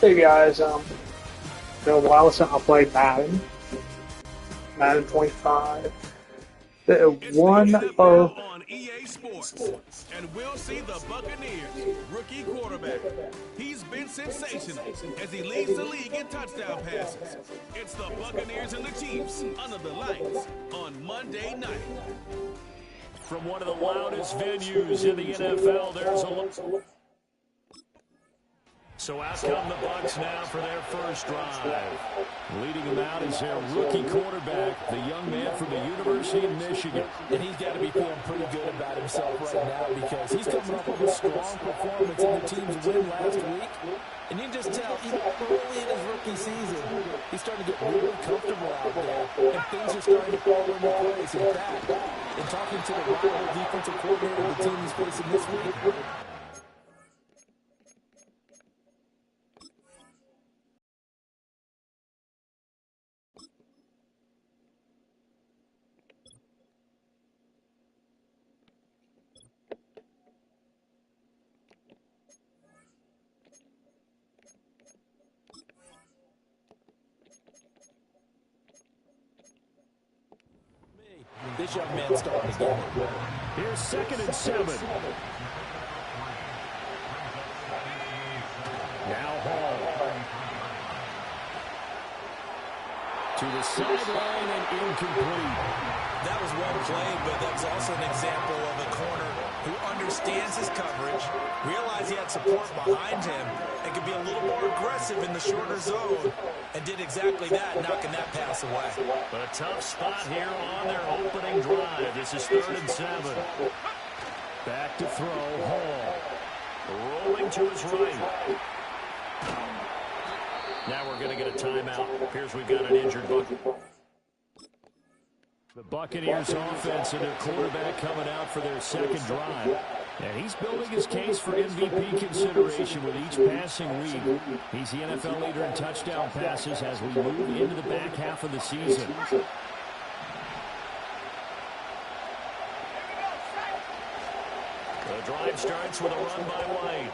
Hey guys, been a while since I played Madden 25. It's the One NFL of on EA Sports, and we'll see the Buccaneers rookie quarterback. He's been sensational as he leads the league in touchdown passes. It's the Buccaneers and the Chiefs under the lights on Monday night. From one of the loudest venues in the NFL, there's a... So out come the Bucs now for their first drive. Leading them out is their rookie quarterback, the young man from the University of Michigan. And he's got to be feeling pretty good about himself right now because he's coming up with a strong performance in the team's win last week. And you can just tell, even early in his rookie season, he's starting to get really comfortable out there, and things are starting to fall into place. In fact, in talking to the rival defensive coordinator of the team he's facing this week, this young man's starting to get it. Here's 2nd and 7. Now Hall. To the sideline and incomplete. That was well played, but that's also an example of a corner who understands his coverage, realized he had support behind him, and could be a little more aggressive in the shorter zone, and did exactly that, knocking that pass away. But a tough spot here on their opening drive. This is 3rd and 7. Back to throw, Hall. Rolling to his right. Now we're going to get a timeout. Appears we've got an injured Buccaneers. The Buccaneers offense and their quarterback coming out for their second drive. And he's building his case for MVP consideration with each passing week. He's the NFL leader in touchdown passes as we move into the back half of the season. The drive starts with a run by White.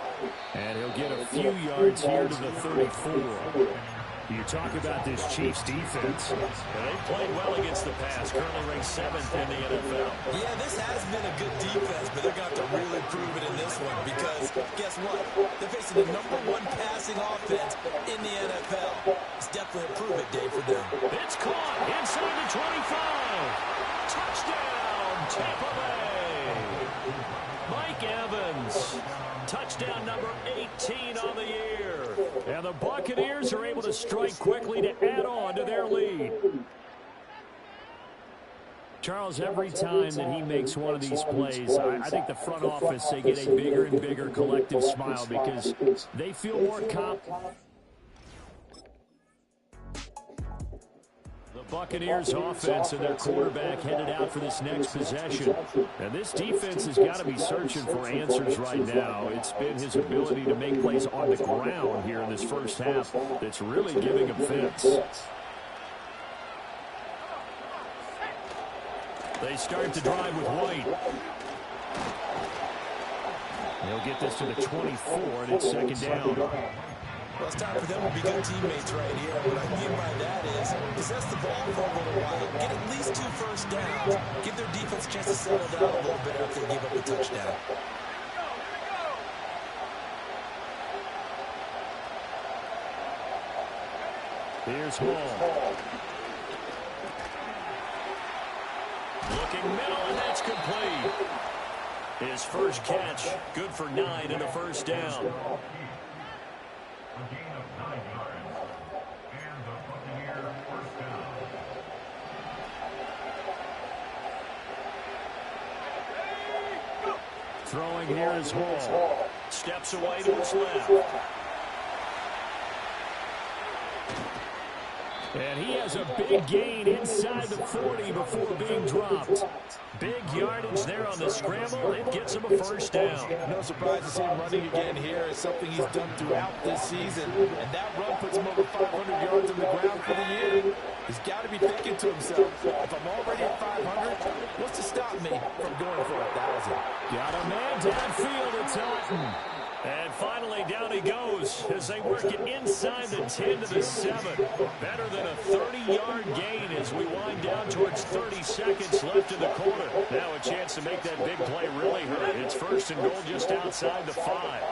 And he'll get a few yards here to the 34. You talk about this Chiefs defense. They've played well against the pass, currently ranked 7th in the NFL. Yeah, this has been a good defense, but they're going to have to really prove it in this one because, guess what? They're facing the #1 passing offense in the NFL. It's definitely a prove-it day for them. It's caught inside the 25. Touchdown, Tampa Bay. Mike Evans. Touchdown number 18 on the year. And the Buccaneers are able to strike quickly to add on to their lead. Charles, every time that he makes one of these plays, I think the front office, they get a bigger and bigger collective smile because they feel more confident. The Buccaneers offense and their quarterback headed out for this next possession. And this defense has got to be searching for answers right now. It's been his ability to make plays on the ground here in this first half that's really giving him fits. They start to drive with White. They'll get this to the 24, and it's 2nd down. Well, it's time for them to be good teammates right here. What I mean by that is possess the ball for a little while, get at least 2 first downs, give their defense a chance to settle down a little bit after they give up a touchdown. Here's Hall. Looking middle, and that's complete. His first catch, good for 9 and a first down. A gain of 9 yards, and the Buccaneers first down. Throwing here is Hall. Steps away to his left. And he has a big gain inside the 40 before being dropped. Big yardage there on the scramble. It gets him a first down. No surprise to see him running again here. It's something he's done throughout this season. And that run puts him over 500 yards on the ground for the year. He's got to be thinking to himself, if I'm already at 500, what's to stop me from going for 1,000? Got a man downfield. It's Elton. And finally, down he goes as they work it inside the 10 to the 7. Better than a 30-yard gain as we wind down towards 30 seconds left in the quarter. Now a chance to make that big play really hurt. It's first and goal just outside the 5.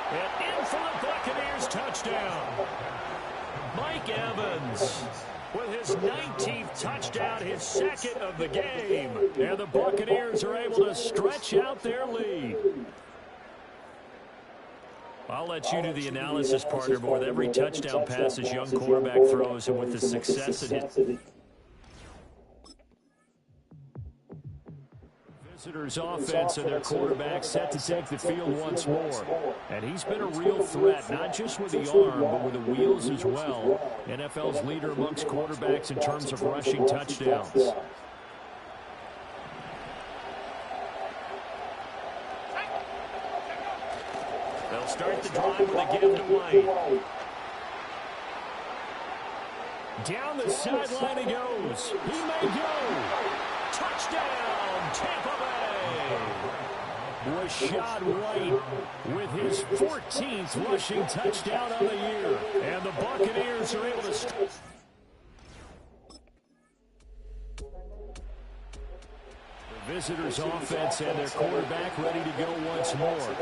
And in for the Buccaneers touchdown. Mike Evans with his 19th touchdown, his second of the game. And the Buccaneers are able to stretch out their lead. I'll let you do the analysis, partner, but with every touchdown pass this young quarterback throws and with the success it hit. Visitors offense and their quarterback set to take the field once more. And he's been a real threat, not just with the arm, but with the wheels as well. NFL's leader amongst quarterbacks in terms of rushing touchdowns. They'll start the drive with a give to White. Down the sideline he goes. He may go. Touchdown, Tampa Bay. Rashad White with his 14th rushing touchdown on the year. And the Buccaneers are able to... The visitors' offense and their quarterback ready to go once more.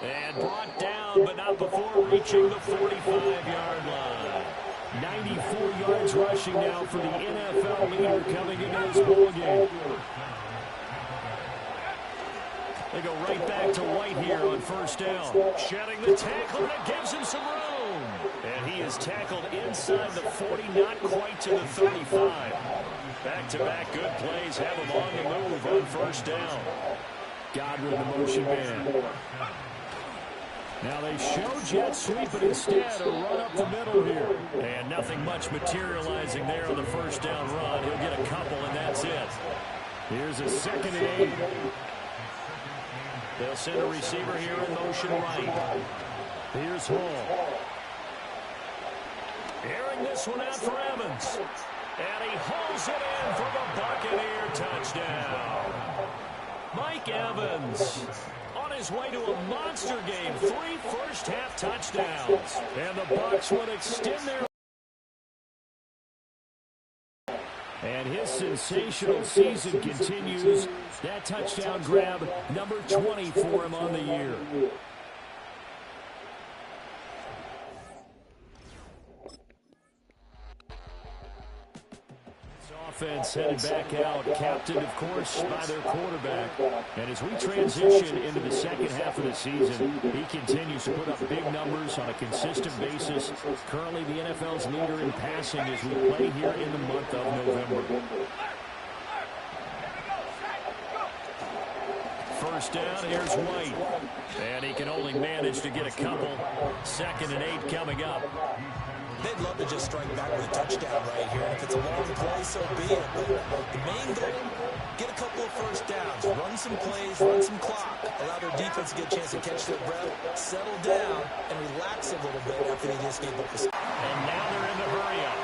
And brought down, but not before reaching the 45-yard line. 94 yards rushing now for the NFL leader coming into this ball game. They go right back to White here on first down. Shedding the tackle, and it gives him some room. And he is tackled inside the 40, not quite to the 35. Back-to-back good plays have him on the move on first down. Godwin, the motion man. Now they show jet sweep, but instead a run up the middle here. And nothing much materializing there on the first down run. He'll get a couple, and that's it. Here's a 2nd and 8. They'll send a receiver here in motion right. Here's Hall. Airing this one out for Evans. And he hauls it in for the Buccaneer touchdown. Mike Evans on his way to a monster game. 3 first-half touchdowns. And the Bucs would extend their... And his sensational season continues. That touchdown grab, number 20 for him on the year. Offense headed back out, captained, of course, by their quarterback. And as we transition into the second half of the season, he continues to put up big numbers on a consistent basis. Currently the NFL's leader in passing as we play here in the month of November. First down, here's White. And he can only manage to get a couple. 2nd and 8 coming up. They'd love to just strike back with a touchdown right here. And if it's a long play, so be it. But the main goal, get a couple of first downs, run some plays, run some clock, allow their defense to get a chance to catch their breath, settle down, and relax a little bit after they just gave up the... And now they're in the hurry-up.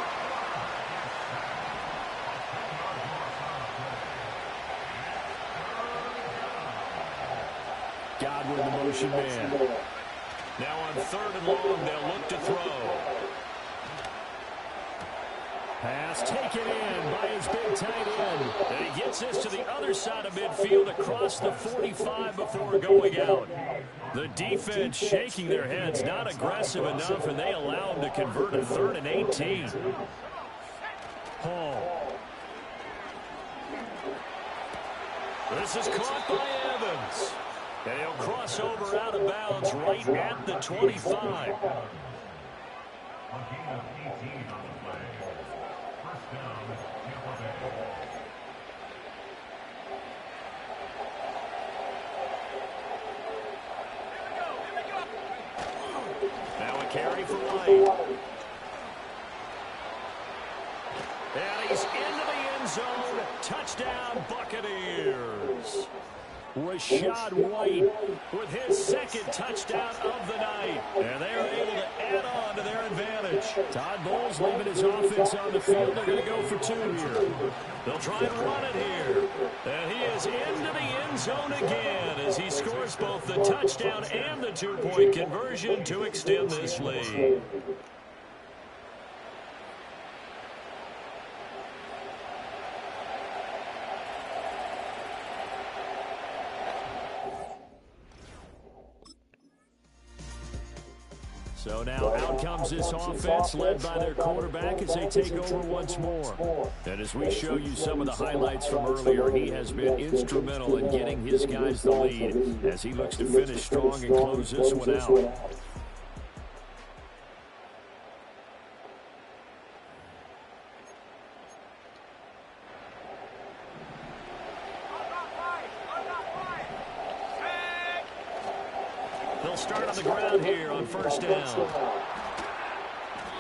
Godwin, the motion man. Now on 3rd and long, they'll look to throw. Pass taken in by his big tight end. And he gets this to the other side of midfield across the 45 before going out. The defense shaking their heads, not aggressive enough, and they allow him to convert a 3rd and 18. Hall. This is caught by Evans. And he'll cross over out of bounds right at the 25. A gain of 18 on the play. First down, Tampa Bay. Now a carry for White. And he's into the end zone. Touchdown, Buccaneers. Rashad White with his second touchdown of the night. And they're able to add on to their advantage. Todd Bowles leaving his offense on the field. They're going to go for 2 here. They'll try and run it here. And he is into the end zone again as he scores both the touchdown and the 2-point conversion to extend this lead. So now out comes this offense led by their quarterback as they take over once more. And as we show you some of the highlights from earlier, he has been instrumental in getting his guys the lead as he looks to finish strong and close this one out. They'll start on the ground here on first down.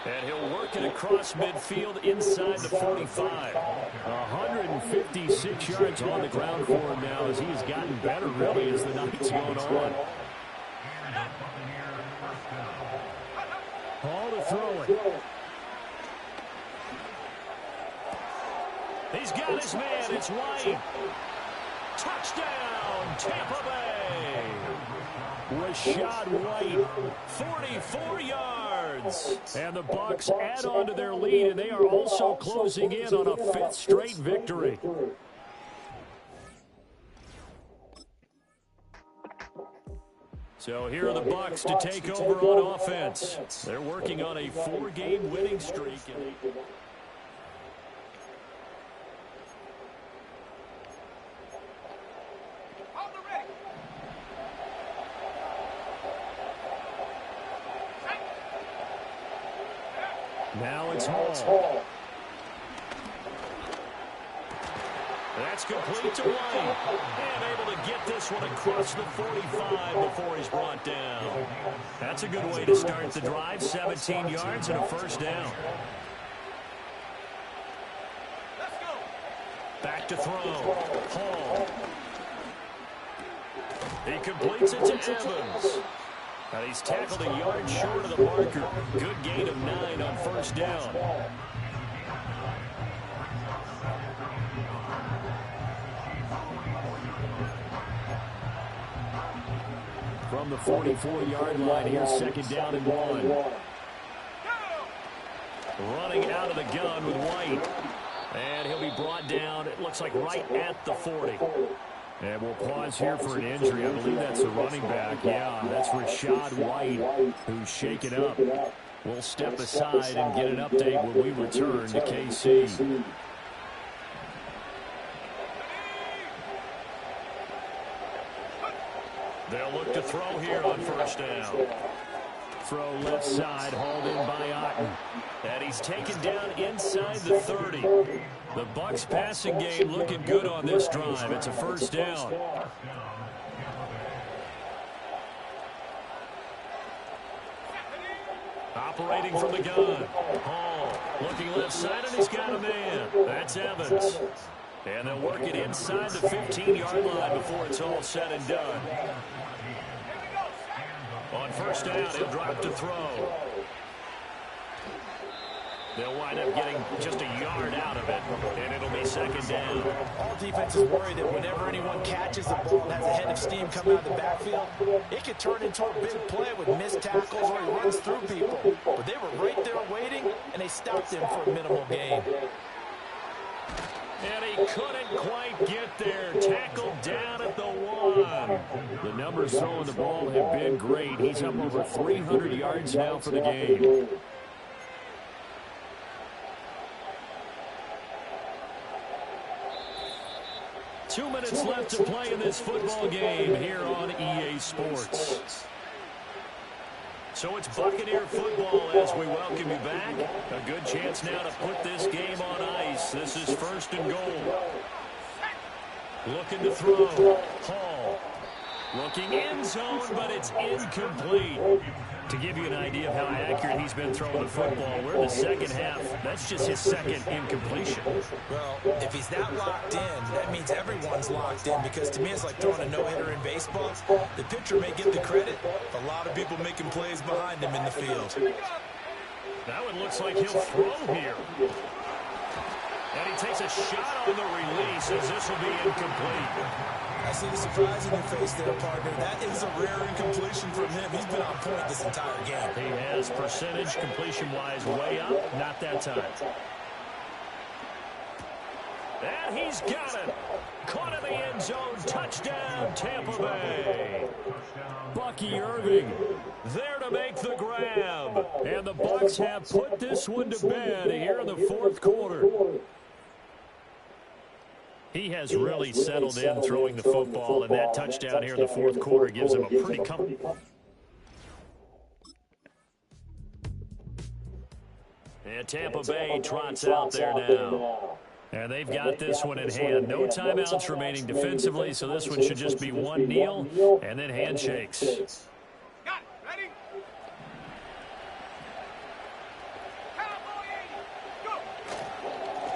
And he'll work it across midfield inside the 45. 156 yards on the ground for him now as he's gotten better really as the night's going on. Ball to throw it. He's got his man. It's White. Touchdown, Tampa Bay. Rashad White, 44 yards. And the Bucs add on to their lead, and they are also closing in on a 5th straight victory. So here are the Bucs to take over on offense. They're working on a 4-game winning streak. Now it's Hall. That's complete to White. And able to get this one across the 45 before he's brought down. That's a good way to start the drive. 17 yards and a first down. Let's go. Back to throw. Hall. He completes it to Evans. And he's tackled a yard short of the marker. Good gain of 9 on first down. From the 44-yard line, here's second down and 1. Running out of the gun with White. And he'll be brought down, it looks like right at the 40. And we'll pause here for an injury. I believe that's the running back. Yeah, that's Rashad White, who's shaken up. We'll step aside and get an update when we return to KC. They'll look to throw here on first down. Throw left side, hauled in by Otten. And he's taken down inside the 30. The Bucs passing game looking good on this drive. It's a first down. Operating from the gun. Hall looking left side, and he's got a man. That's Evans. And they'll work it inside the 15-yard line before it's all said and done. On first down, he'll drop to throw. They'll wind up getting just a yard out of it, and it'll be second down. All defenses worry that whenever anyone catches the ball and has a head of steam coming out of the backfield, it could turn into a big play with missed tackles or he runs through people. But they were right there waiting, and they stopped him for a minimal gain. And he couldn't quite get there. Tackled down at the 1. The numbers throwing the ball have been great. He's up over 300 yards now for the game. minutes left to play in this football game here on EA Sports. So it's Buccaneer football as we welcome you back. A good chance now to put this game on ice. This is 1st and goal. Looking to throw. Hall. Looking end zone, but it's incomplete. To give you an idea of how accurate he's been throwing the football, we're in the second half. That's just his second incompletion. Well, if he's that locked in, that means everyone's locked in, because to me it's like throwing a no-hitter in baseball. The pitcher may get the credit. A lot of people making plays behind him in the field. That one looks like he'll throw here. And he takes a shot on the release as this will be incomplete. I see the surprise in your face there, partner. That is a rare incompletion from him. He's been on point this entire game. He has percentage completion-wise way up. Not that time. And he's got it. Caught in the end zone. Touchdown, Tampa Bay. Bucky Irving there to make the grab. And the Bucs have put this one to bed here in the 4th quarter. He has really settled in throwing the football, and that touchdown here in the 4th quarter gives him a pretty comfortable. And Tampa Bay trots out there now. And they've got this one in hand. No timeouts remaining defensively, so this one should just be one kneel and then handshakes.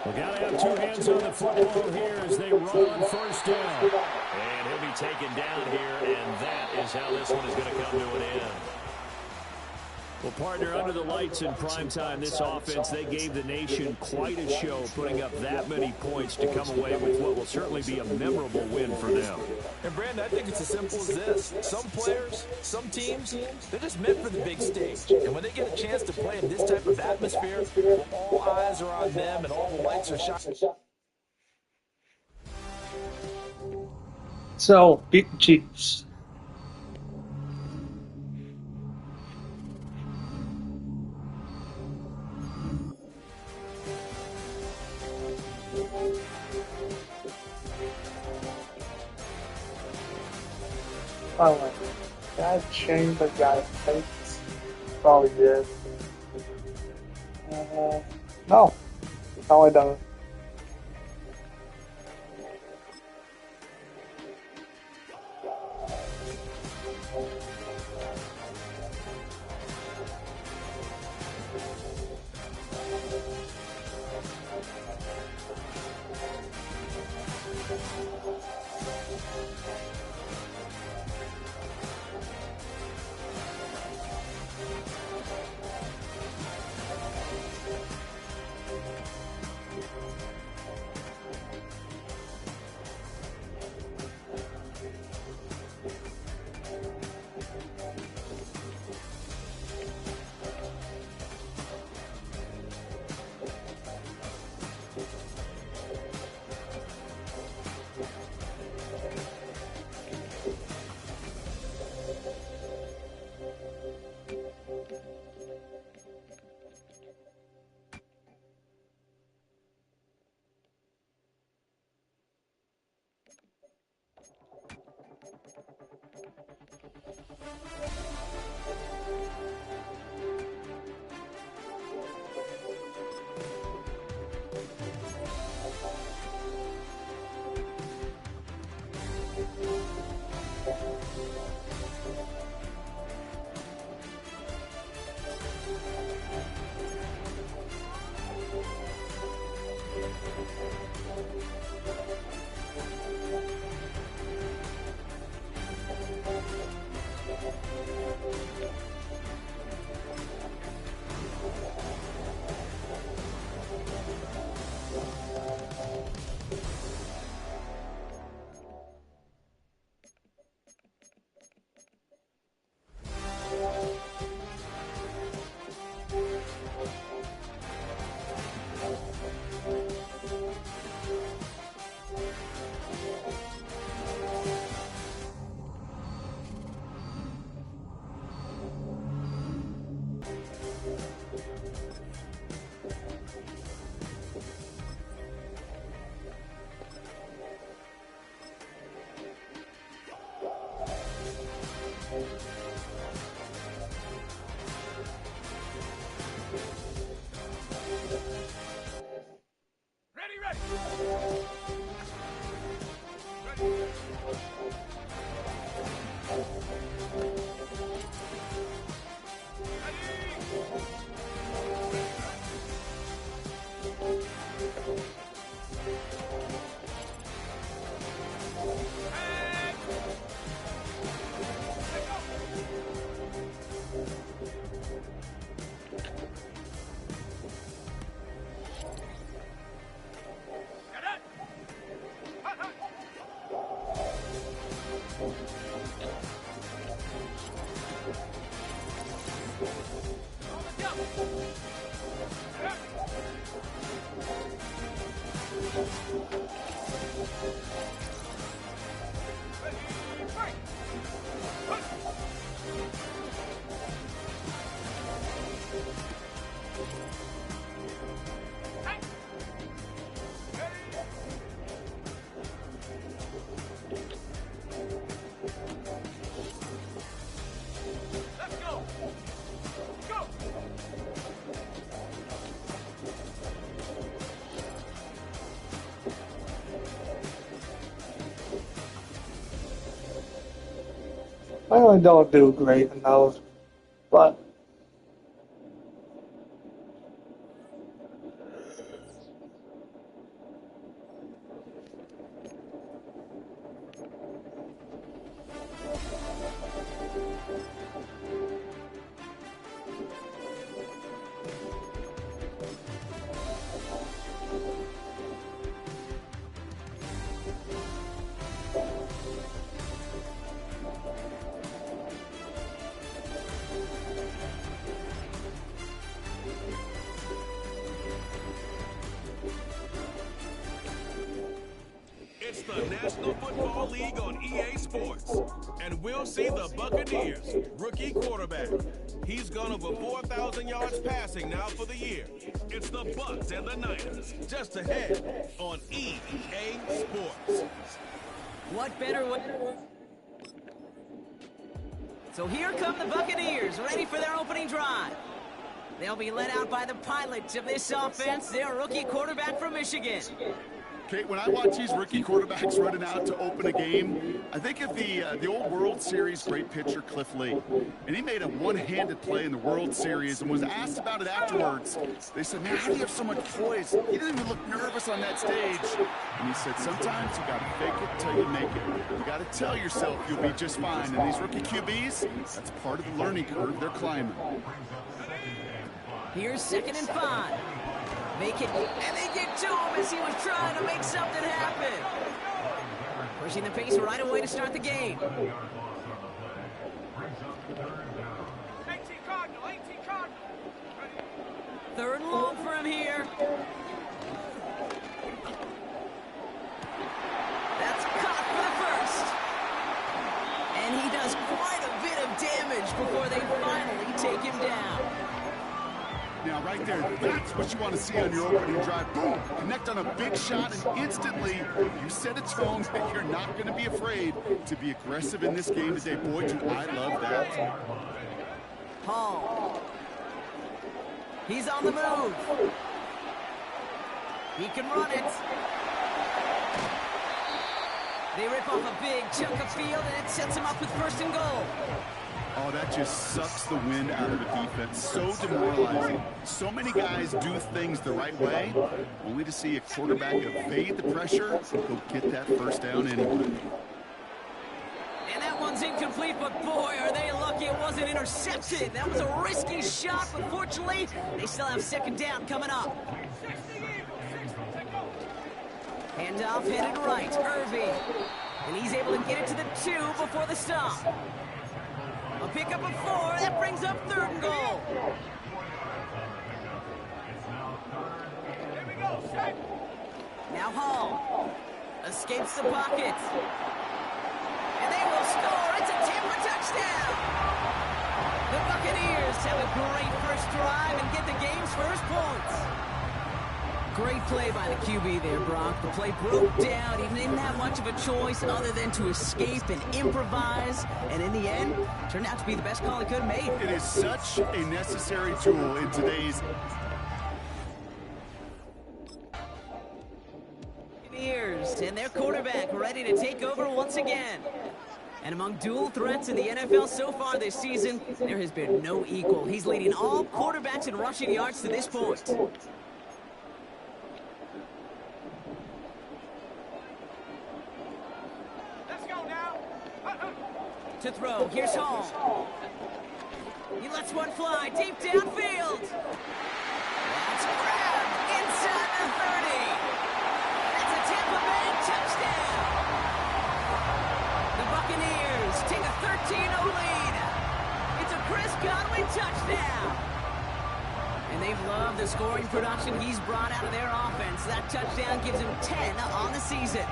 We got to have 2 hands on the football here as they run on 1st down. And he'll be taken down here, and that is how this one is going to come to an end. Well, partner, under the lights in primetime, this offense, they gave the nation quite a show, putting up that many points to come away with what will certainly be a memorable win for them. And, Brandon, I think it's as simple as this. Some players, some teams, they're just meant for the big stage. And when they get a chance to play in this type of atmosphere, all eyes are on them and all the lights are shining. So, beat the Chiefs. Oh my God, change the guy's face. Probably did. No. No, I don't. I really don't do great in those, but It's the National Football League on EA Sports. And we'll see the Buccaneers rookie quarterback. He's gone over 4,000 yards passing now for the year. It's the Bucs and the Niners just ahead on EA Sports. What better way? So here come the Buccaneers, ready for their opening drive. They'll be led out by the pilot of this offense, their rookie quarterback from Michigan. Kate, when I watch these rookie quarterbacks running out to open a game, I think of the old World Series great pitcher Cliff Lee. And he made a one-handed play in the World Series and was asked about it afterwards. They said, man, how do you have so much poise? He didn't even look nervous on that stage. And he said, sometimes you got to fake it till you make it. You got to tell yourself you'll be just fine. And these rookie QBs, that's part of the learning curve they're climbing. Here's 2nd and 5. Make it, and they get to him as he was trying to make something happen. Pushing the pace right away to start the game. 18 Cardinal, 18 Cardinal. 3rd and long for him here. That's caught for the first. And he does quite a bit of damage before they finally take him down. Now, right there, that's what you want to see on your opening drive. Boom! Connect on a big shot, and instantly you set a tone that you're not going to be afraid to be aggressive in this game today. Boy, do I love that. Hall. He's on the move. He can run it. They rip off a big chunk of field, and it sets him up with 1st and goal. Oh, that just sucks the wind out of the defense. So demoralizing. So many guys do things the right way, only to see a quarterback evade the pressure and go get that 1st down anyway. And that one's incomplete, but boy, are they lucky it wasn't intercepted. That was a risky shot, but fortunately, they still have 2nd down coming up. Handoff headed right, Irving. And he's able to get it to the 2 before the stop. A pickup of 4, that brings up 3rd and goal. Now Hall escapes the pocket. And they will score. It's a Tampa touchdown. The Buccaneers have a great first drive and get the game's first points. Great play by the QB there, Brock. The play broke down. He didn't have much of a choice other than to escape and improvise. And in the end, turned out to be the best call he could have made. It is such a necessary tool in today's... Buccaneers and their quarterback ready to take over once again. And among dual threats in the NFL so far this season, there has been no equal. He's leading all quarterbacks in rushing yards to this point. To throw, here's Hall. He lets one fly deep downfield. That's grabbed inside the 30. That's a Tampa Bay touchdown. The Buccaneers take a 13-0 lead. It's a Chris Conway touchdown. And they've loved the scoring production he's brought out of their offense. That touchdown gives him 10 on the season.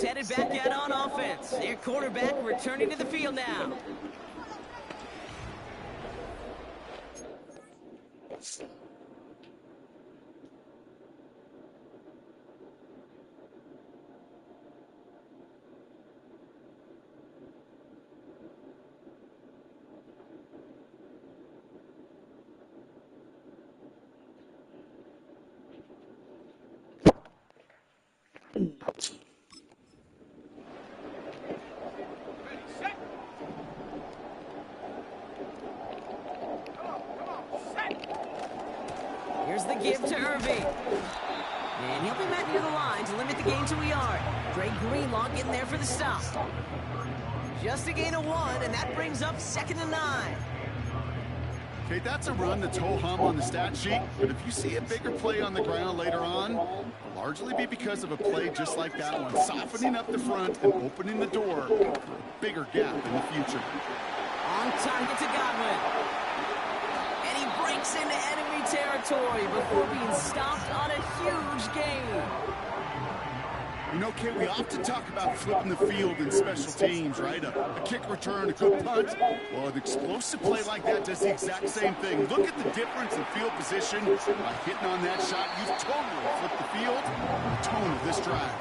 Headed back out on offense. Their quarterback returning to the field now. Here's the give to Irving. And he'll be met near the line to limit the gain to a yard. Dre Greenlaw getting there for the stop. Just a gain of 1, and that brings up 2nd and 9. Okay, that's a run that's ho-hum on the stat sheet, but if you see a bigger play on the ground later on, it'll largely be because of a play just like that one, softening up the front and opening the door for a bigger gap in the future. On target to Godwin. And he breaks into enemy territory before being stopped on a huge gain. You know, Kate, we often talk about flipping the field in special teams, right? A kick return, a good punt. Well, an explosive play like that does the exact same thing. Look at the difference in field position. By hitting on that shot, you totally flip the field, the tone of this drive.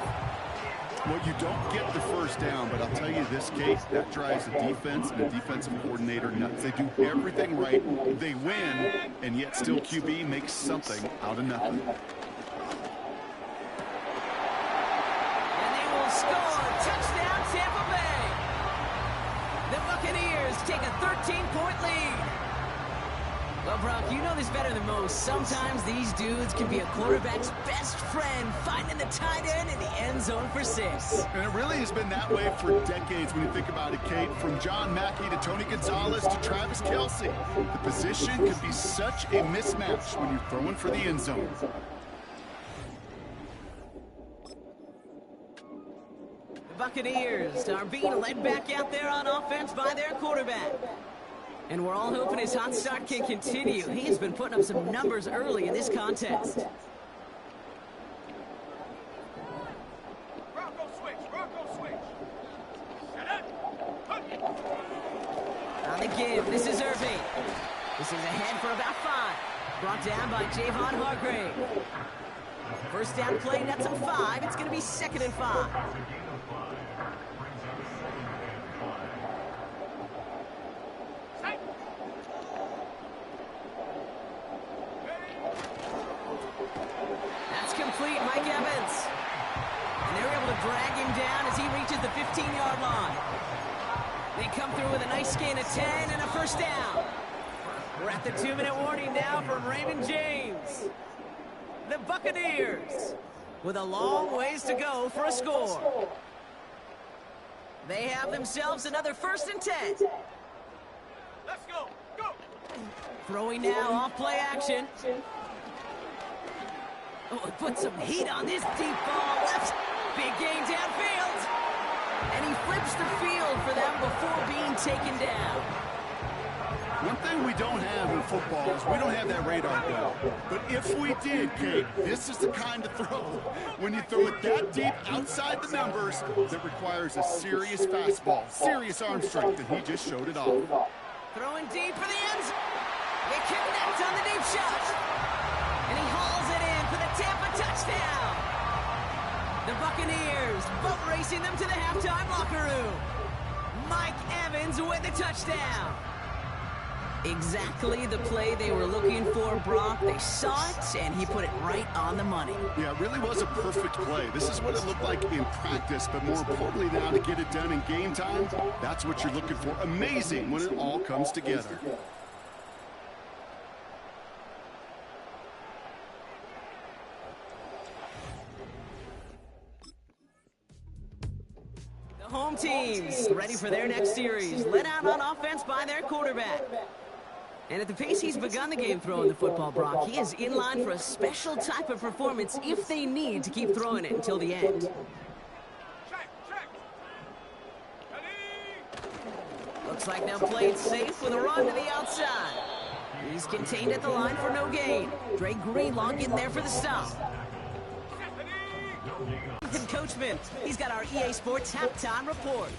Well, you don't get the first down, but I'll tell you this, Kate, that drives a defense and a defensive coordinator nuts. They do everything right. They win, and yet still QB makes something out of nothing. Score! Touchdown, Tampa Bay! The Buccaneers take a 13-point lead. Well, Brock, you know this better than most. Sometimes these dudes can be a quarterback's best friend, finding the tight end in the end zone for 6. And it really has been that way for decades when you think about it, Kate. From John Mackey to Tony Gonzalez to Travis Kelce. The position can be such a mismatch when you're throwing for the end zone. Buccaneers are being led back out there on offense by their quarterback. And we're all hoping his hot start can continue. He has been putting up some numbers early in this contest. Bronco switch, Bronco switch. Set up. On the give, this is Irving. This is ahead for about 5. Brought down by Javon Hargrave. First down play, nets him 5. It's going to be 2nd and 5. That's complete, Mike Evans. And they're able to drag him down as he reaches the 15-yard line. They come through with a nice gain of 10 and a first down. We're at the 2-minute warning now from Raymond James. The Buccaneers with a long ways to go for a score. They have themselves another 1st and 10. Let's go. Go. Throwing now off play action. Oh, put some heat on this deep ball. Left. Big gain downfield. And he flips the field for them before being taken down. One thing we don't have in football is we don't have that radar gun. But if we did, Kate, this is the kind of throw, when you throw it that deep outside the numbers, that requires a serious fastball, serious arm strength, and he just showed it off. Throwing deep for the end zone. They connect on the deep shot. And he hauls it in for the Tampa touchdown. The Buccaneers boat racing them to the halftime locker room. Mike Evans with the touchdown. Exactly the play they were looking for, Brock. They saw it, and he put it right on the money. Yeah, it really was a perfect play. This is what it looked like in practice, but more importantly now to get it done in game time, that's what you're looking for. Amazing when it all comes together. The home teams ready for their next series, led out on offense by their quarterback. And at the pace he's begun the game throwing the football, Brock, he is in line for a special type of performance if they need to keep throwing it until the end. Check. Ready. Looks like they'll play it safe with a run to the outside. He's contained at the line for no gain. Dre Greenlaw getting there for the stop. Ethan Coachman, he's got our EA Sports halftime report.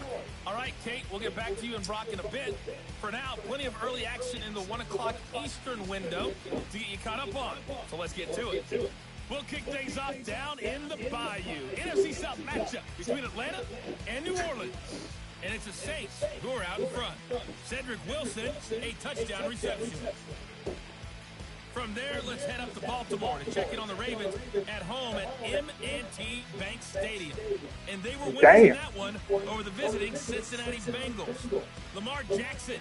All right, Kate, we'll get back to you and Brock in a bit. For now, plenty of early action in the 1 o'clock Eastern window to get you caught up on. So let's get to it. We'll kick things off down in the Bayou. NFC South matchup between Atlanta and New Orleans. And it's the Saints who are out in front. Cedric Wilson, a touchdown reception. From there, let's head up to Baltimore to check in on the Ravens at home at M&T Bank Stadium. And they were winners in that one over the visiting Cincinnati Bengals. Lamar Jackson,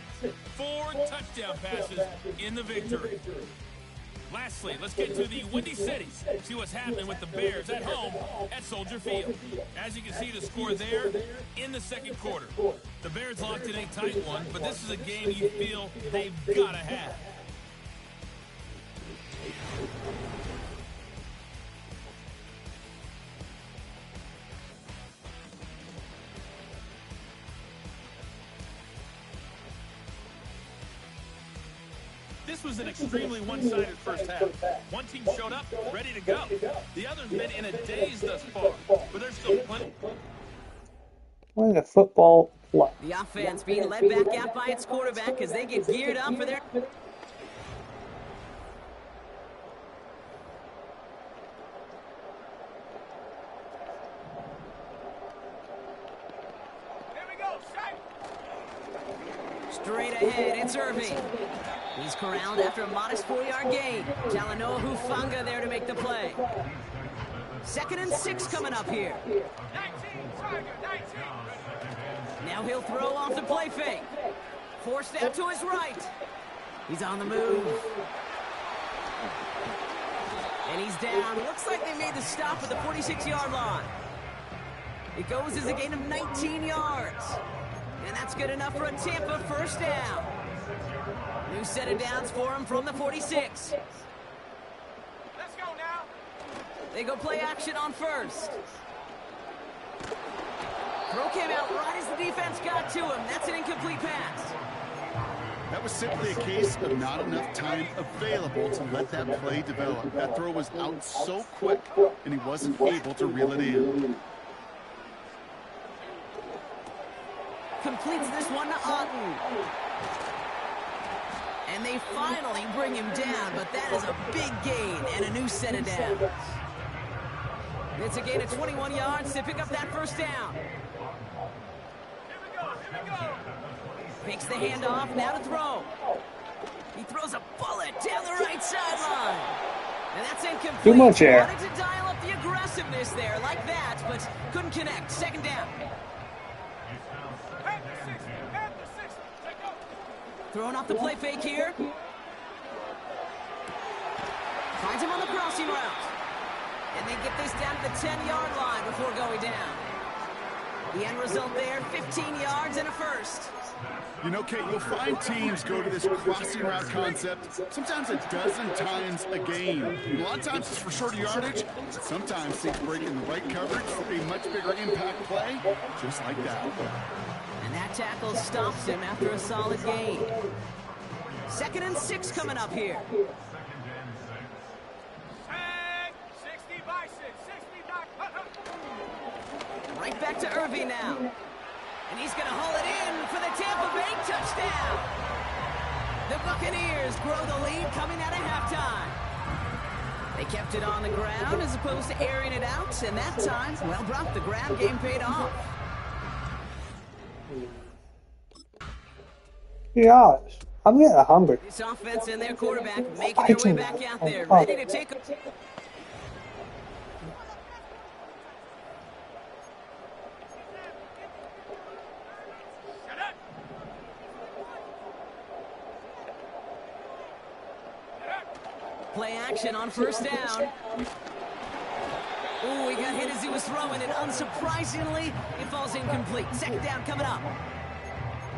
4 touchdown passes in the victory. Lastly, let's get to the Windy City. See what's happening with the Bears at home at Soldier Field. As you can see, the score there in the second quarter. The Bears locked in a tight one, but this is a game you feel they've got to have. This was an extremely one-sided first half. One team showed up, ready to go. The other's been in a daze thus far, but there's still plenty. Playing a football play. The offense being led back out by its quarterback as they get geared up for their... Straight ahead, it's Irving. He's corralled after a modest 4-yard gain. Talanoa Hufanga there to make the play. 2nd and 6 coming up here. 19, Tiger, 19. Now he'll throw off the play fake. Forced out to his right. He's on the move. And he's down. Looks like they made the stop at the 46-yard line. It goes as a gain of 19 yards. And that's good enough for a Tampa first down. New set of downs for him from the 46. Let's go now. They go play action on first. Throw came out right as the defense got to him. That's an incomplete pass. That was simply a case of not enough time available to let that play develop. That throw was out so quick, and he wasn't able to reel it in. Completes this one to Otten. And they finally bring him down, but that is a big gain and a new set of downs. It's a gain of 21 yards to pick up that first down. Makes the handoff, now to throw. He throws a bullet down the right sideline. And that's incomplete. Too much air. Wanted to dial up the aggressiveness there like that, but couldn't connect. 2nd down. Throwing off the play fake here. Finds him on the crossing route. And they get this down to the 10-yard line before going down. The end result there, 15 yards and a first. You know, Kate, you'll find teams go to this crossing route concept sometimes a dozen times a game. A lot of times it's for shorter yardage, but sometimes things break in the right coverage for a much bigger impact play, just like that. And that tackle stops him after a solid gain. 2nd and 6 coming up here. 60 by 6, 60 by... Right back to Irving now. And he's going to haul it in for the Tampa Bay touchdown. The Buccaneers grow the lead coming out of halftime. They kept it on the ground as opposed to airing it out, and that time, well, Brock, the ground game paid off. Yeah, I'm getting hungry. This offense and their quarterback making their way back out there, ready to take them. Play action on first down. Ooh, he got hit as he was throwing, and unsurprisingly, it falls incomplete. 2nd down coming up.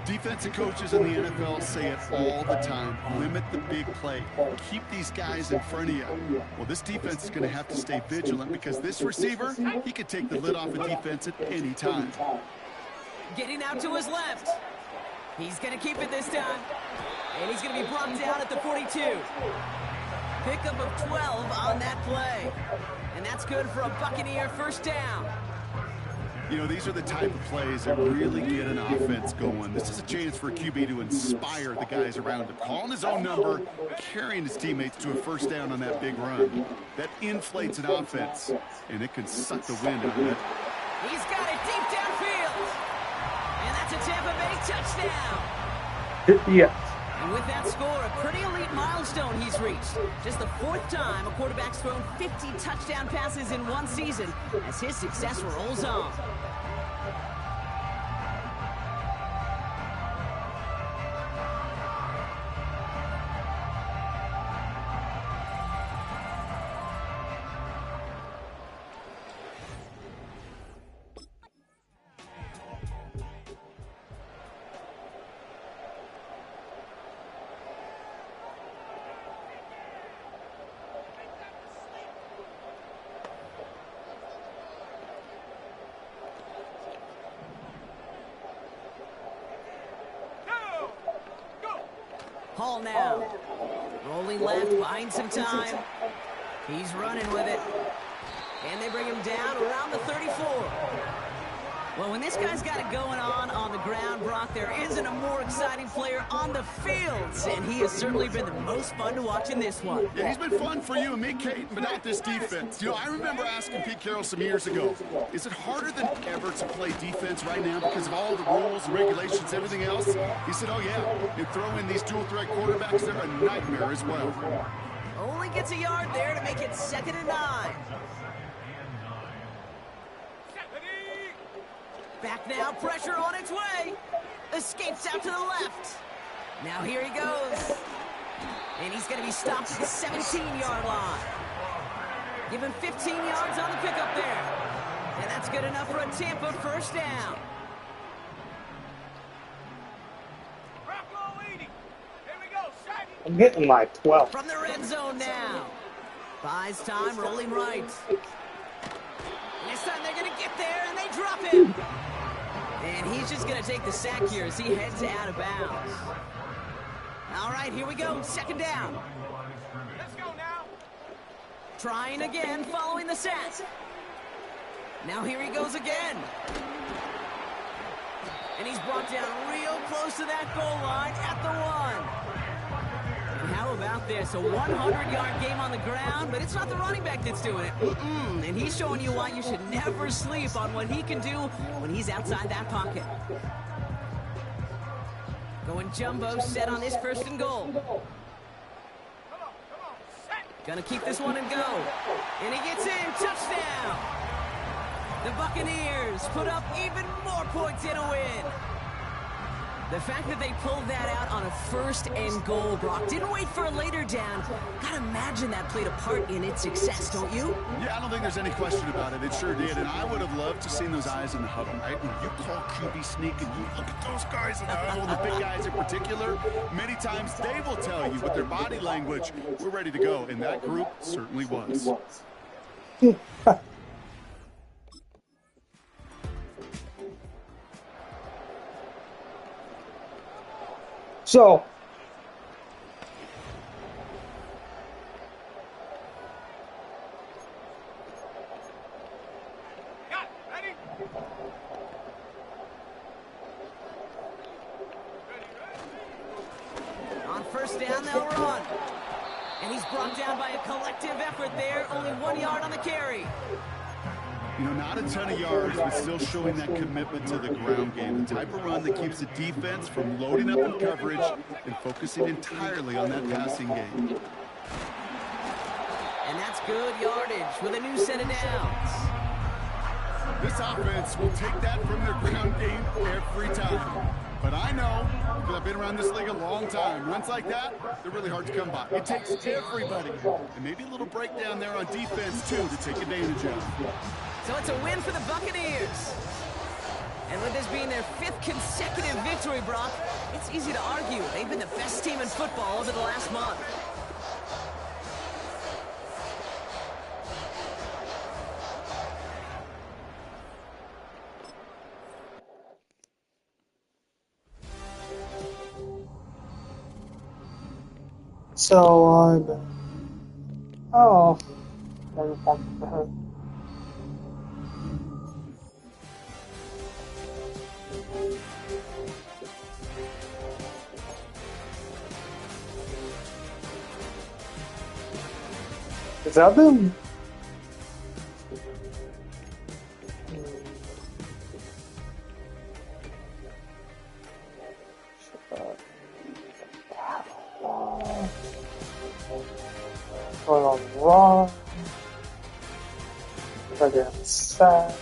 Defensive coaches in the NFL say it all the time. Limit the big play. Keep these guys in front of you. Well, this defense is going to have to stay vigilant because this receiver, he could take the lid off a defense at any time. Getting out to his left. He's going to keep it this time. And he's going to be brought down at the 42. Pickup of 12 on that play. And that's good for a Buccaneer first down. You know, these are the type of plays that really get an offense going. This is a chance for a QB to inspire the guys around him. Calling his own number, carrying his teammates to a first down on that big run. That inflates an offense, and it can suck the wind out of it. He's got it deep downfield. And that's a Tampa Bay touchdown. Yeah. And with that score, a pretty elite milestone he's reached. Just the 4th time a quarterback's thrown 50 touchdown passes in one season as his success rolls on. Hall now. Rolling left, buying some time. He's running with it. And they bring him down around the 34. Well, when this guy's got it going on the ground, Brock, there isn't a more exciting player on the field. And he has certainly been the most fun to watch in this one. Yeah, he's been fun for you and me, Kate, but not this defense. You know, I remember asking Pete Carroll some years ago, is it harder than ever to play defense right now because of all the rules and regulations, everything else? He said, oh, yeah. You throw in these dual-threat quarterbacks, they're a nightmare as well. Only gets a yard there to make it 2nd and 9. Back now, pressure on its way. Escapes out to the left. Now here he goes. And he's going to be stopped at the 17-yard line. Give him 15 yards on the pickup there. And that's good enough for a Tampa first down. I'm getting my 12. From the red zone now. Buys time, rolling right. This time they're going to get there, and they drop him. And he's just going to take the sack here as he heads out of bounds. All right, here we go. 2nd down. Let's go now. Trying again, following the sack. Now here he goes again. And he's brought down real close to that goal line at the 1. And how about this? A 100-yard game on the ground, but it's not the running back that's doing it. And he's showing you why you should never sleep on what he can do when he's outside that pocket. Going jumbo, set on this 1st and goal. Gonna keep this one and go. And he gets in, touchdown! The Buccaneers put up even more points in a win. The fact that they pulled that out on a 1st and goal, Brock, didn't wait for a later down. Gotta imagine that played a part in its success, don't you? Yeah, I don't think there's any question about it. It sure did. And I would have loved to have seen those eyes in the huddle, right? When you call QB sneak and you look at those guys in the huddle, the big guys in particular, many times they will tell you with their body language, we're ready to go. And that group certainly was. So, Ready? On 1st down, they'll run. And he's brought down by a collective effort there. Only 1 yard on the carry. You know, not a ton of yards, but still showing that commitment to the ground game. The type of run that keeps the defense from loading up in coverage and focusing entirely on that passing game. And that's good yardage with a new set of downs. This offense will take that from their ground game every time. But I know, because I've been around this league a long time, runs like that, they're really hard to come by. It takes everybody. And maybe a little breakdown there on defense, too, to take advantage of. So it's a win for the Buccaneers. And with this being their 5th consecutive victory, Brock, it's easy to argue they've been the best team in football over the last month. so oh, never mind. Is that them? Going on wrong. Again, sad.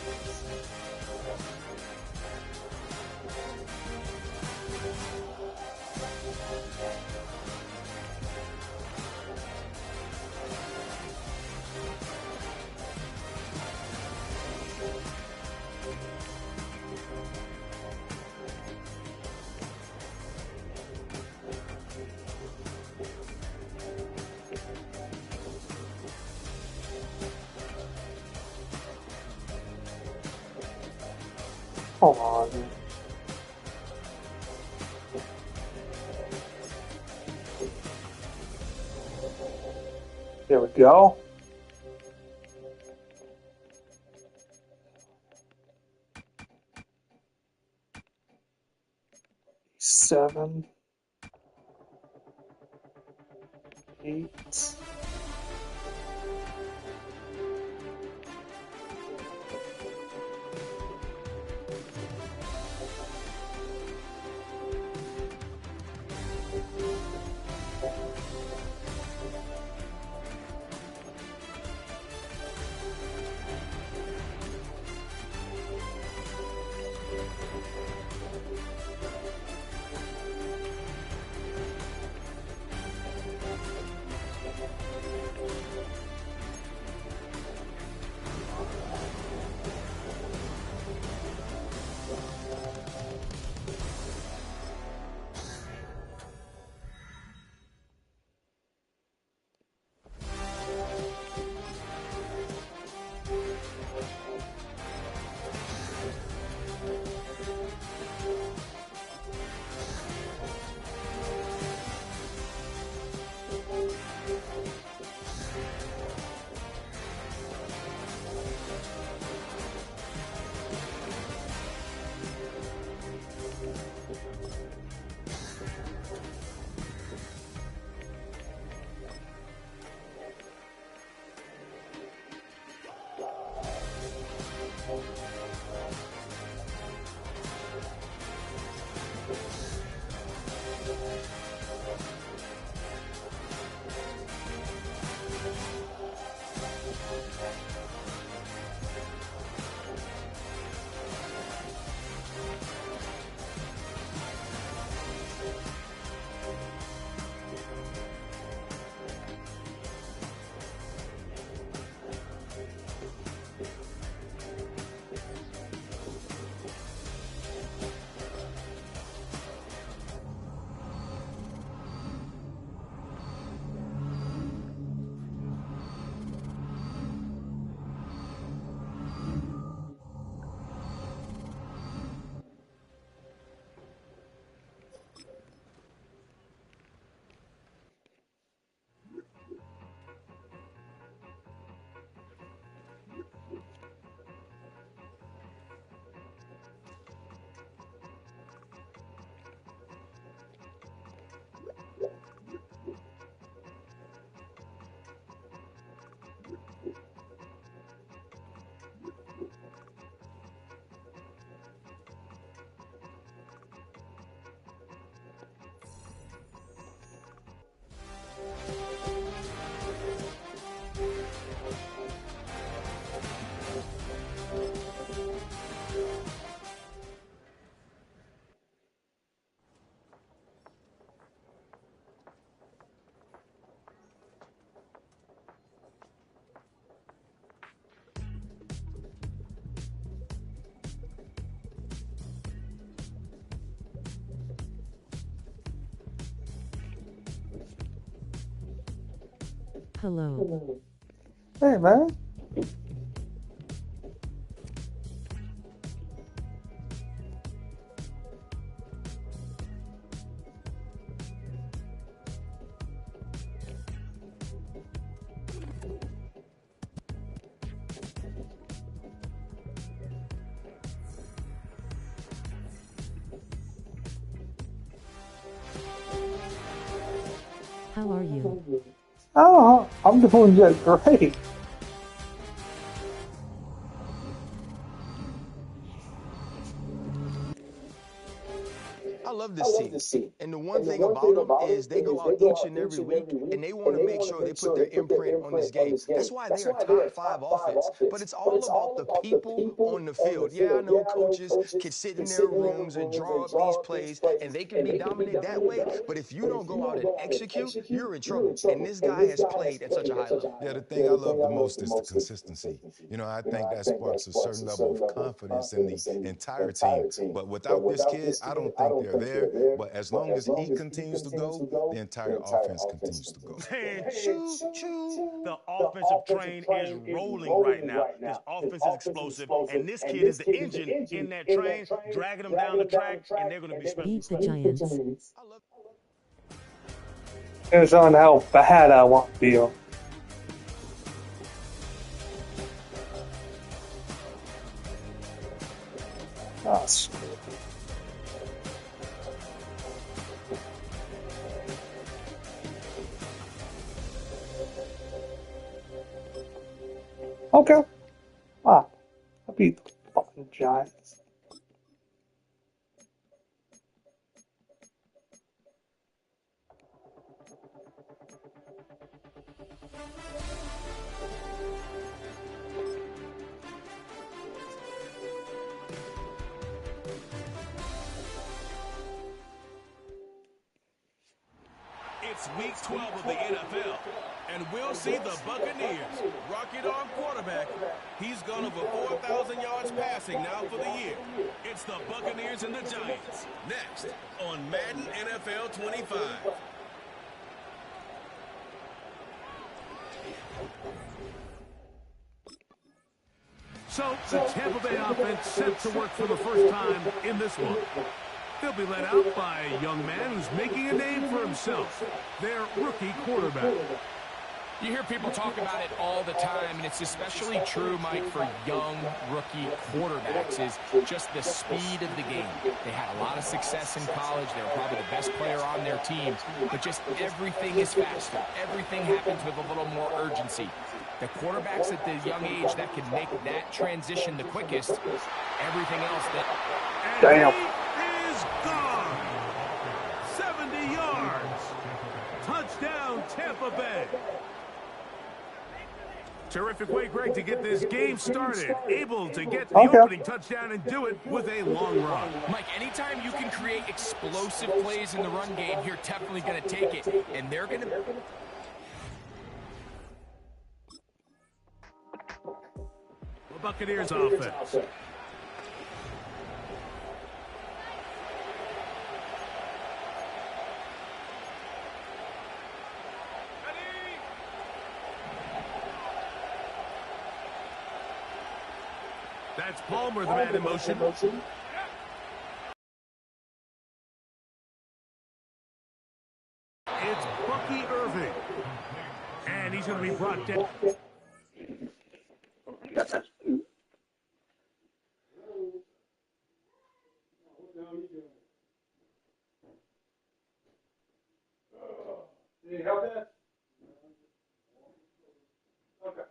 Come on. There we go. Seven, 8. Hello. Hey, man. How are you? Oh, I'm doing just great. I love this team. And the one thing about them is they go out each and every week and they want to make sure they put their imprint on this game. That's why they are top 5 offense. But it's all about the people on the field. Yeah, I know coaches can sit in their rooms and draw up these plays and they can be dominant that way. But if you don't go out and execute, you're in trouble. And this guy has played at such a high level. Yeah, the thing I love the most is the consistency. You know, I think that sparks a certain level of confidence in the entire team. But without this kid, I don't think they're there. But as long as he continues to go, the entire offense continues to go. Man, choo-choo. The offensive train is rolling right now. This offense is explosive, and this kid is the engine in that train, dragging them down the track, and they're going to be special. Beat the Giants. Depends on how bad I want to feel. Oh, screw it. Okay. Ah, I beat the fucking Giants. It's week 12 of the NFL, and we'll see the Buccaneers rocket arm quarterback. He's gone over 4,000 yards passing now for the year. It's the Buccaneers and the Giants. Next on Madden NFL 25. So the Tampa Bay offense set to work for the first time in this one. They'll be led out by a young man who's making a name for himself, their rookie quarterback. You hear people talk about it all the time, and it's especially true, Mike, for young rookie quarterbacks, is just the speed of the game. They had a lot of success in college. They were probably the best player on their team, but just everything is faster. Everything happens with a little more urgency. The quarterbacks at the young age that can make that transition the quickest, everything else that... Damn. He is gone. 70 yards. Touchdown, Tampa Bay. Terrific way, Greg, to get this game started. Able to get the opening touchdown and do it with a long run. Mike, anytime you can create explosive plays in the run game, you're definitely going to take it. And they're going to... The Buccaneers offense. That's Palmer, the man in motion. It's Bucky Irving. And he's going to be brought down. Did you help that? Okay.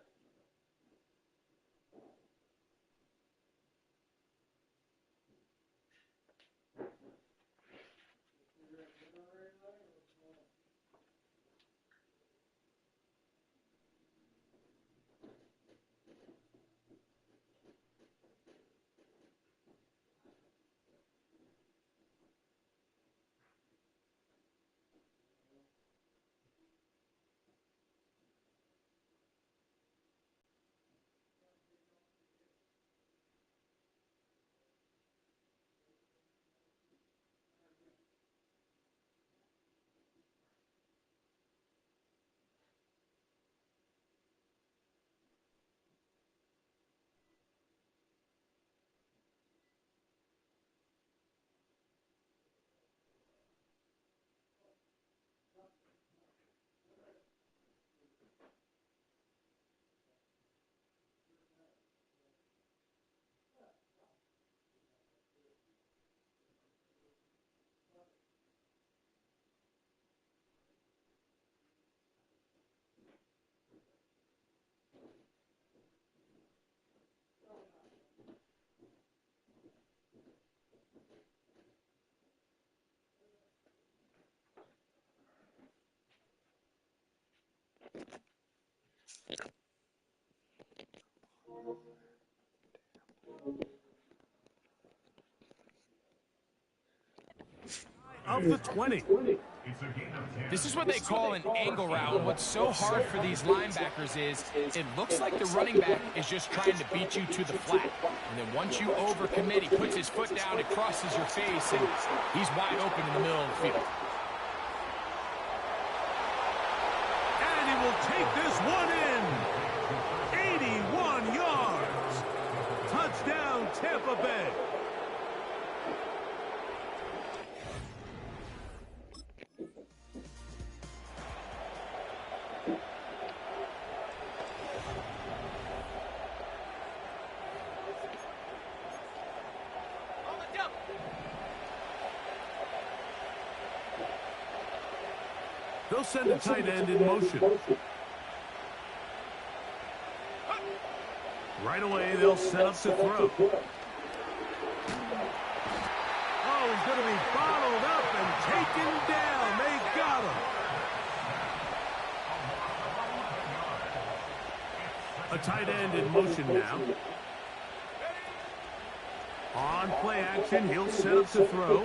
Of the 20. This is what they call an angle route. What's so hard for these linebackers is it looks like the running back is just trying to beat you to the flat. And then once you overcommit, he puts his foot down, it crosses your face, and he's wide open in the middle of the field. And he will take this one in. 81 yards. Touchdown, Tampa Bay. They'll send a tight end in motion. Right away, they'll set up to throw. Oh, he's going to be bottled up and taken down. They got him. A tight end in motion now. On play action, he'll set up to throw.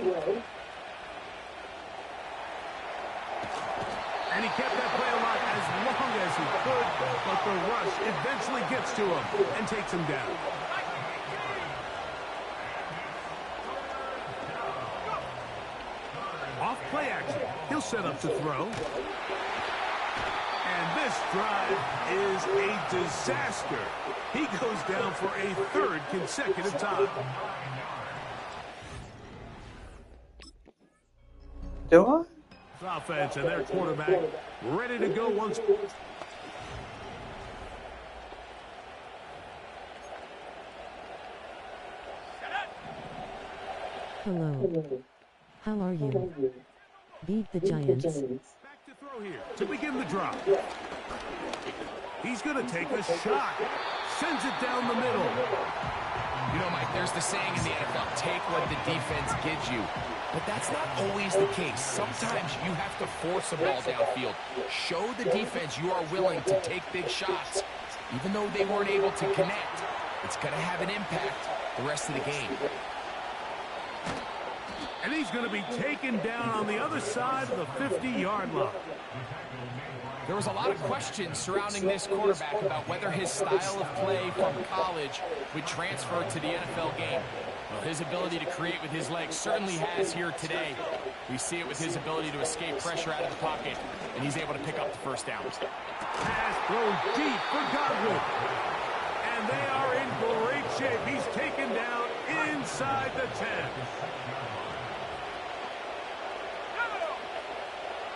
And he kept that play alive as long as he could, but the rush eventually gets to him and takes him down. Off play action, he'll set up to throw. And this drive is a disaster. He goes down for a third consecutive time. Do I? Offense and their quarterback ready to go once. Hello. How are you? Beat the Giants. Back to throw here to begin the drop. He's going to take a shot. Sends it down the middle. You know, Mike, there's the saying in the NFL, take what the defense gives you. But that's not always the case. Sometimes you have to force a ball downfield. Show the defense you are willing to take big shots. Even though they weren't able to connect, it's going to have an impact the rest of the game. And he's going to be taken down on the other side of the 50-yard line. There was a lot of questions surrounding this quarterback about whether his style of play from college would transfer to the NFL game. Well, his ability to create with his legs certainly has here today. We see it with his ability to escape pressure out of the pocket, and he's able to pick up the first down. Pass thrown deep for Godwin. And they are in great shape. He's taken down inside the 10.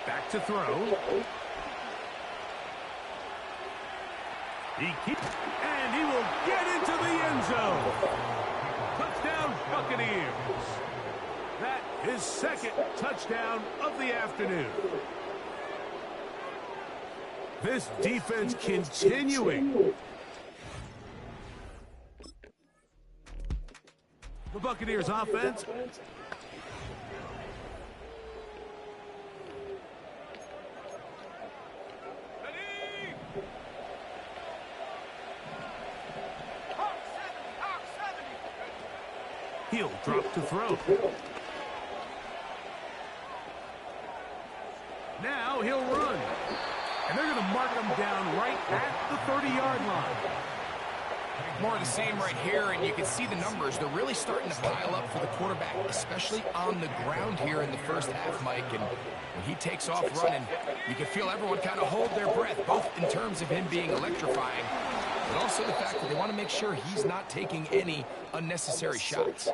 Back to throw. And he will get into the end zone. Touchdown, Buccaneers. That is second touchdown of the afternoon. This defense continuing. The Buccaneers offense. He'll drop to throw. Now he'll run. And they're going to mark him down right at the 30-yard line. More of the same right here, and you can see the numbers. They're really starting to pile up for the quarterback, especially on the ground here in the first half, Mike. And when he takes off running, you can feel everyone kind of hold their breath, both in terms of him being electrifying, but also the fact that they want to make sure he's not taking any unnecessary shots.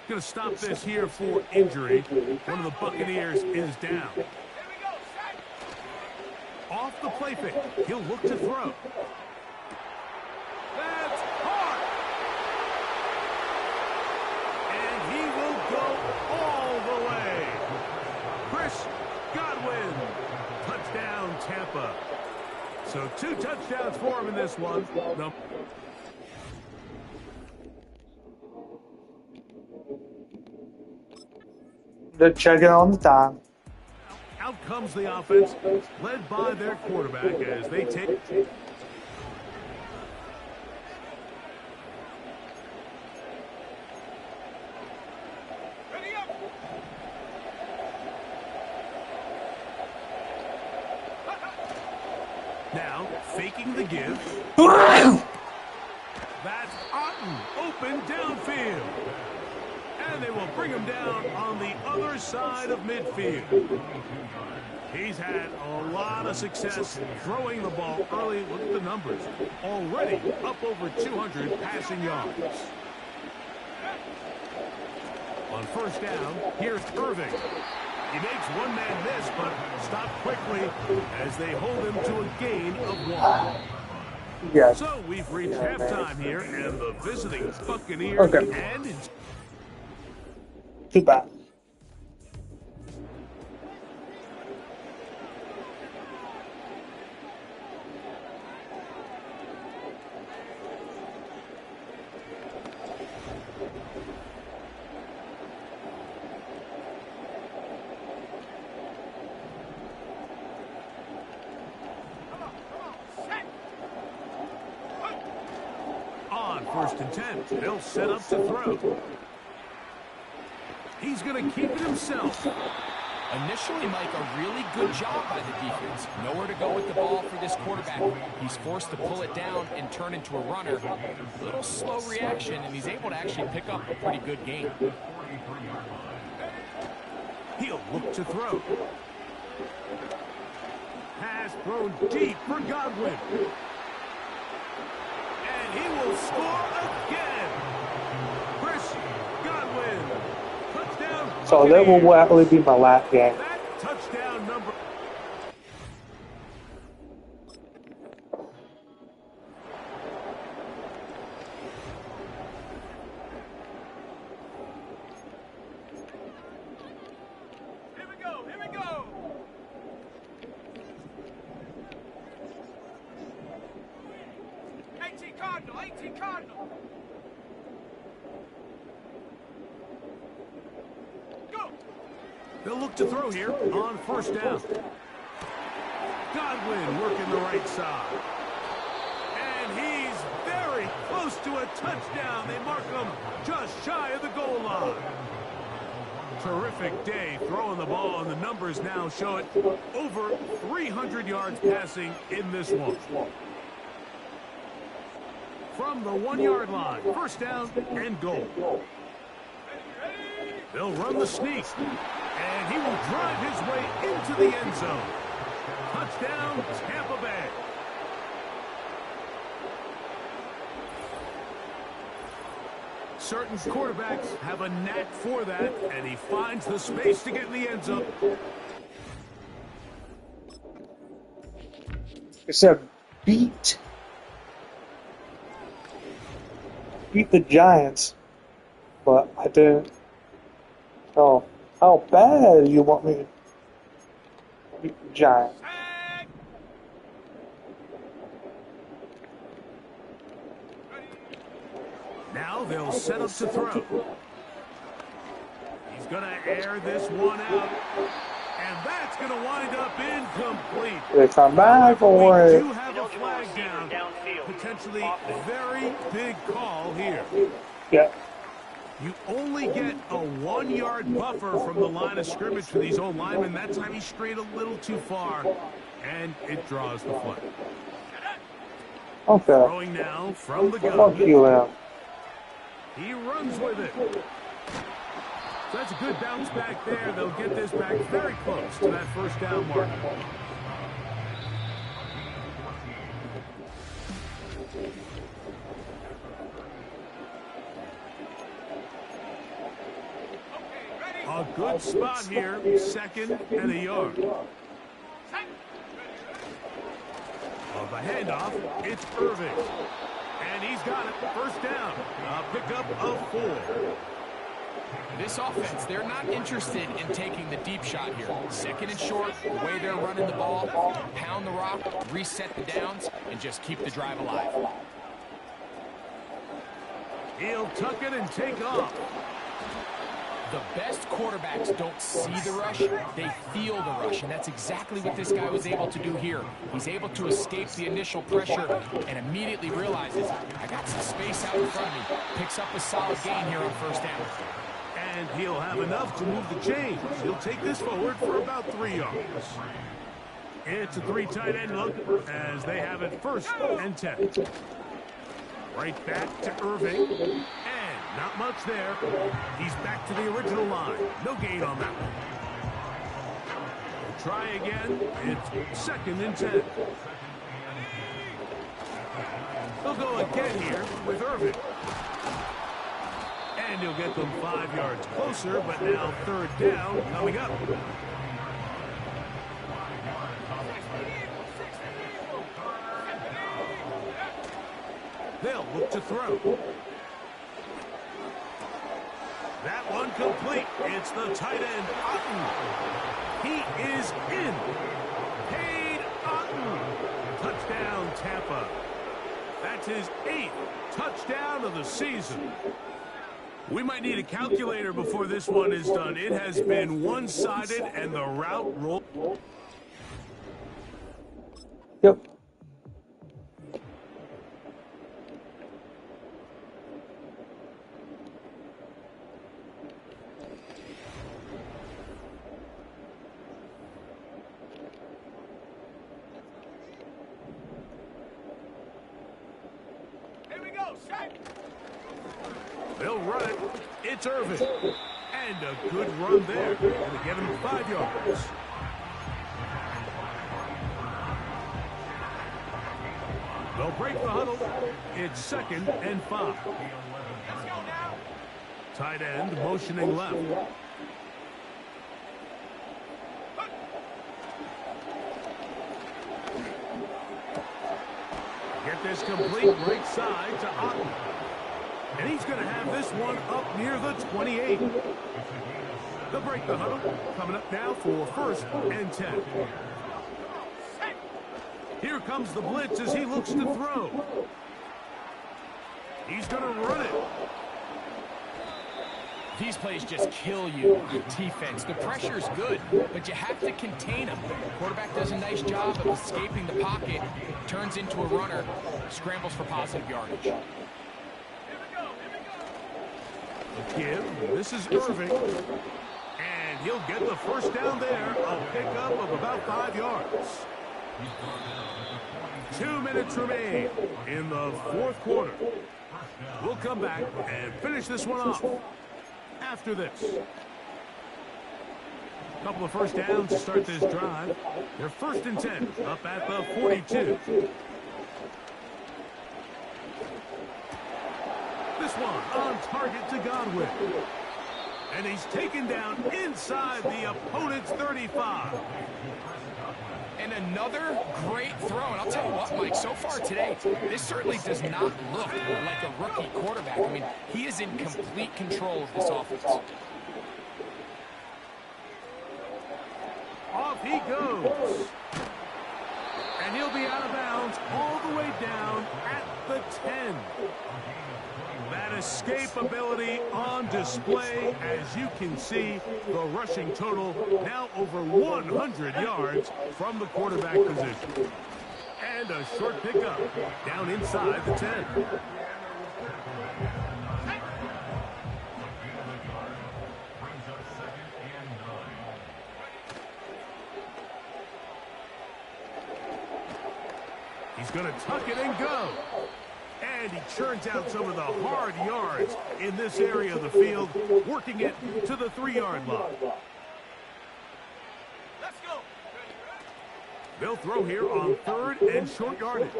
Going to stop this here for injury. One of the Buccaneers is down. Off the play fake. He'll look to throw. That's hard. And he will go all the way. Chris Godwin. Touchdown, Tampa. So 2 touchdowns for him in this one. They're checking on the time. Out comes the offense, led by their quarterback as they take. Now, faking the give. That's Otten, open downfield. And they will bring him down on the other side of midfield. He's had a lot of success throwing the ball early. Look at the numbers. Already up over 200 passing yards. On first down, here's Irving. He makes one man miss, but stopped quickly as they hold him to a gain of 1. Yes. So we've reached halftime here, and the visiting Buccaneers and too bad. first and 10. They'll set up to throw. He's going to keep it himself. Initially, Mike, a really good job by the defense. Nowhere to go with the ball for this quarterback. He's forced to pull it down and turn into a runner. A little slow reaction, and he's able to actually pick up a pretty good gain. He'll look to throw. Pass thrown deep for Godwin. And he will score again. Chris Godwin. Touchdown. So that will likely be my last game. That touchdown number. Here we go. Here we go. Cardinal, 18 Cardinal. Go. They'll look to throw here on first down. Godwin working the right side. And he's very close to a touchdown. They mark him just shy of the goal line. Terrific day throwing the ball, and the numbers now show it over 300 yards passing in this one. From the 1-yard line, first down and goal. They'll run the sneak, and he will drive his way into the end zone. Touchdown, Tampa Bay. Certain quarterbacks have a knack for that, and he finds the space to get in the end zone. It's a beat the Giants, but I didn't. Oh, how bad you want me to beat the Giants? Now they'll set up to throw. He's going to air this one out, and that's going to wind up incomplete. They come back for We it. do have a flag down. Potentially very big call here. Yeah. You only get a 1-yard buffer from the line of scrimmage for these old linemen. That time he strayed a little too far, and it draws the flag. Okay. Throwing now from the gun. Fuck you, Al. He runs with it. So that's a good bounce back there. They'll get this back very close to that first down mark. A good spot here, second and a yard. Of the handoff, it's Irving. And he's got it, first down. A pickup of 4. This offense, they're not interested in taking the deep shot here. Second and short, the way they're running the ball, pound the rock, reset the downs, and just keep the drive alive. He'll tuck it and take off. The best quarterbacks don't see the rush, they feel the rush, and that's exactly what this guy was able to do here. He's able to escape the initial pressure and immediately realizes, I got some space out in front of me. Picks up a solid gain here on first down. And he'll have enough to move the chains. He'll take this forward for about 3 yards. It's a 3 tight end look as they have it first and 10. Right back to Irving. And not much there. He's back to the original line. No gain on that one. We'll try again. It's second and 10. They'll go again here with Irving. And he'll get them 5 yards closer, but now third down coming up. They'll look to throw. That one complete. It's the tight end, Otten. He is in. Cade Otten. Touchdown, Tampa. That's his 8th touchdown of the season. We might need a calculator before this one is done. It has been one-sided, and the route roll. Yep. They'll run it. It's Irving. And a good run there. Going to get him 5 yards. They'll break the huddle. It's 2nd and 5. Tight end motioning left. Get this complete right side to Otten. And he's going to have this one up near the 28. They'll break the huddle. Coming up now for 1st and 10. Here comes the blitz as he looks to throw. He's going to run it. These plays just kill you on defense. The pressure's good, but you have to contain them. Quarterback does a nice job of escaping the pocket, turns into a runner, scrambles for positive yardage. Give. This is Irving. And he'll get the 1st down there. A pickup of about 5 yards. 2 minutes remain in the 4th quarter. We'll come back and finish this one off after this. A couple of 1st downs to start this drive. They're 1st and 10 up at the 42. This one on target to Godwin. And he's taken down inside the opponent's 35. And another great throw. And I'll tell you what, Mike, so far today, this certainly does not look like a rookie quarterback. I mean, he is in complete control of this offense. Off he goes. And he'll be out of bounds all the way down at the 10. That escapability on display. As you can see, the rushing total now over 100 yards from the quarterback position. And a short pickup down inside the 10. He's going to tuck it and go. And he churns out some of the hard yards in this area of the field, working it to the 3-yard line. Let's go. They'll throw here on 3rd and short yardage.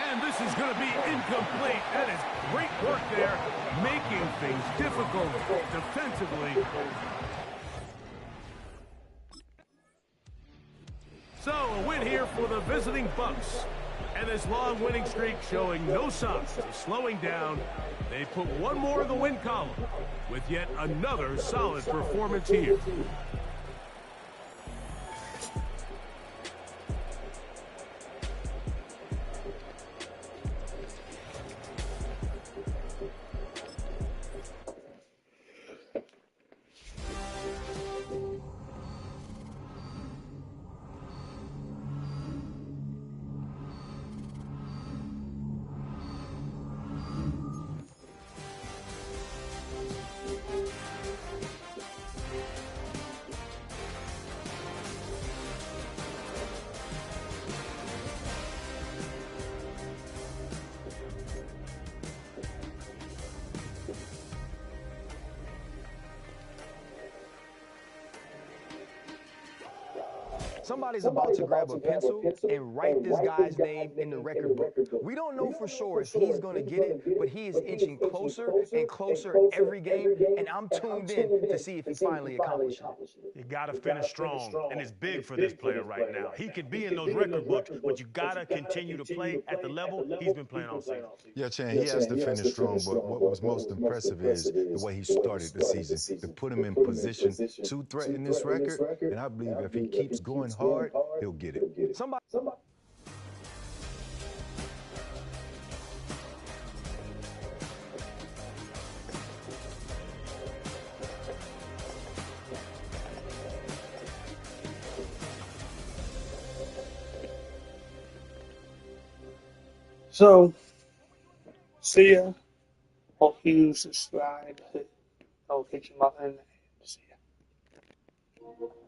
And this is going to be incomplete. That is great work there, making things difficult defensively. So a win here for the visiting Bucs. And this long winning streak showing no signs of slowing down. They put one more in the win column with yet another solid performance here. Somebody's about to grab a pencil and write this guy's name in the record book. We don't know for sure if he's going to get it, but he is inching closer and closer every game, and I'm tuned in to see if he finally accomplishes it. You got to finish strong, and it's big for this player right now. He could be in those record books, but you got to continue to play at the level he's been playing all season. Yeah, Chan, he has to finish strong, but what was most impressive is the way he started the season, to put him in position to threaten this record, and I believe if he keeps going hard, he'll get it. Somebody. So, see ya. Hope you subscribe. I'll hit you up and see ya.